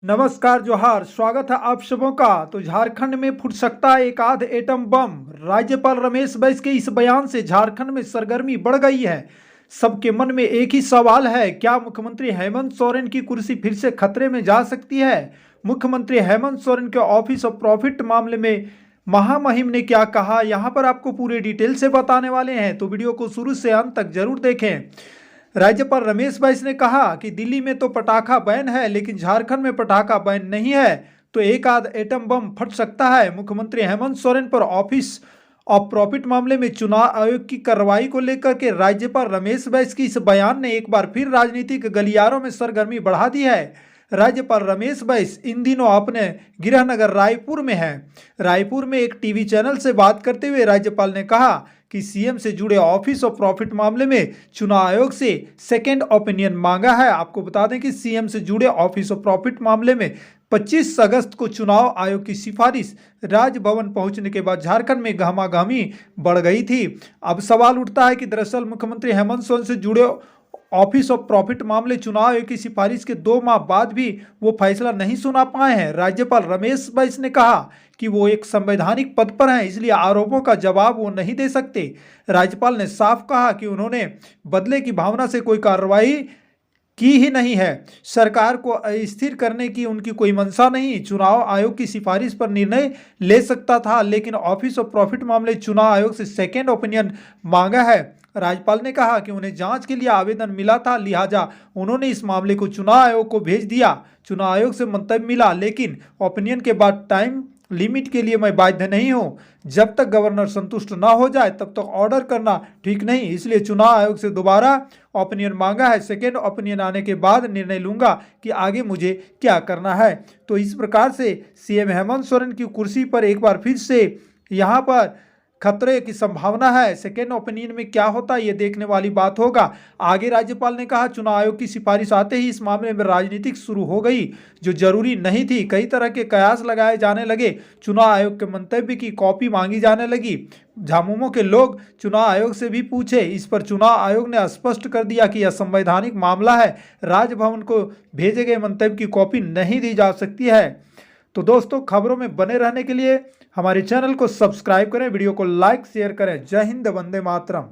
नमस्कार जोहार, स्वागत है आप सबों का। तो झारखंड में फूट सकता है एक आध एटम बम। राज्यपाल रमेश बैस के इस बयान से झारखंड में सरगर्मी बढ़ गई है। सबके मन में एक ही सवाल है, क्या मुख्यमंत्री हेमंत सोरेन की कुर्सी फिर से खतरे में जा सकती है? मुख्यमंत्री हेमंत सोरेन के ऑफिस ऑफ प्रॉफिट मामले में महामहिम ने क्या कहा, यहाँ पर आपको पूरे डिटेल से बताने वाले हैं, तो वीडियो को शुरू से अंत तक जरूर देखें। राज्यपाल रमेश बैस ने कहा कि दिल्ली में तो पटाखा बैन है, लेकिन झारखंड में पटाखा बैन नहीं है, तो एक आध एटम बम फट सकता है। मुख्यमंत्री हेमंत सोरेन पर ऑफिस ऑफ प्रॉफिट मामले में चुनाव आयोग की कार्रवाई को लेकर के राज्यपाल रमेश बैस की इस बयान ने एक बार फिर राजनीतिक गलियारों में सरगर्मी बढ़ा दी है। राज्यपाल रमेश बैस इन दिनों अपने गृह नगर रायपुर में हैं। रायपुर में एक टीवी चैनल से बात करते हुए राज्यपाल ने कहा कि सीएम से जुड़े ऑफिस ऑफ प्रॉफिट मामले में चुनाव आयोग से सेकेंड ओपिनियन मांगा है। आपको बता दें कि सीएम से जुड़े ऑफिस ऑफ प्रॉफिट मामले में 25 अगस्त को चुनाव आयोग की सिफारिश राजभवन पहुंचने के बाद झारखंड में गहमागहमी बढ़ गई थी। अब सवाल उठता है कि दरअसल मुख्यमंत्री हेमंत सोरेन से जुड़े ऑफिस ऑफ प्रॉफिट मामले चुनाव आयोग की सिफारिश के 2 माह बाद भी वो फैसला नहीं सुना पाए हैं। राज्यपाल रमेश बैस ने कहा कि वो एक संवैधानिक पद पर हैं, इसलिए आरोपों का जवाब वो नहीं दे सकते। राज्यपाल ने साफ कहा कि उन्होंने बदले की भावना से कोई कार्रवाई की ही नहीं है। सरकार को अस्थिर करने की उनकी कोई मंशा नहीं। चुनाव आयोग की सिफारिश पर निर्णय ले सकता था, लेकिन ऑफिस ऑफ प्रॉफिट मामले चुनाव आयोग से सेकेंड ओपिनियन मांगा है। राज्यपाल ने कहा कि उन्हें जांच के लिए आवेदन मिला था, लिहाजा उन्होंने इस मामले को चुनाव आयोग को भेज दिया। चुनाव आयोग से मंतव्य मिला, लेकिन ओपिनियन के बाद टाइम लिमिट के लिए मैं बाध्य नहीं हूं। जब तक गवर्नर संतुष्ट ना हो जाए तब तक ऑर्डर करना ठीक नहीं, इसलिए चुनाव आयोग से दोबारा ओपिनियन मांगा है। सेकेंड ओपिनियन आने के बाद निर्णय लूंगा कि आगे मुझे क्या करना है। तो इस प्रकार से सीएम हेमंत सोरेन की कुर्सी पर एक बार फिर से यहाँ पर खतरे की संभावना है। सेकेंड ओपिनियन में क्या होता है ये देखने वाली बात होगा। आगे राज्यपाल ने कहा, चुनाव आयोग की सिफारिश आते ही इस मामले में राजनीतिक शुरू हो गई, जो जरूरी नहीं थी। कई तरह के कयास लगाए जाने लगे। चुनाव आयोग के मंतव्य की कॉपी मांगी जाने लगी। झामुमो के लोग चुनाव आयोग से भी पूछे। इस पर चुनाव आयोग ने स्पष्ट कर दिया कि यह संवैधानिक मामला है, राजभवन को भेजे गए मंतव्य की कॉपी नहीं दी जा सकती है। तो दोस्तों, खबरों में बने रहने के लिए हमारे चैनल को सब्सक्राइब करें, वीडियो को लाइक शेयर करें। जय हिंद, वंदे मातरम।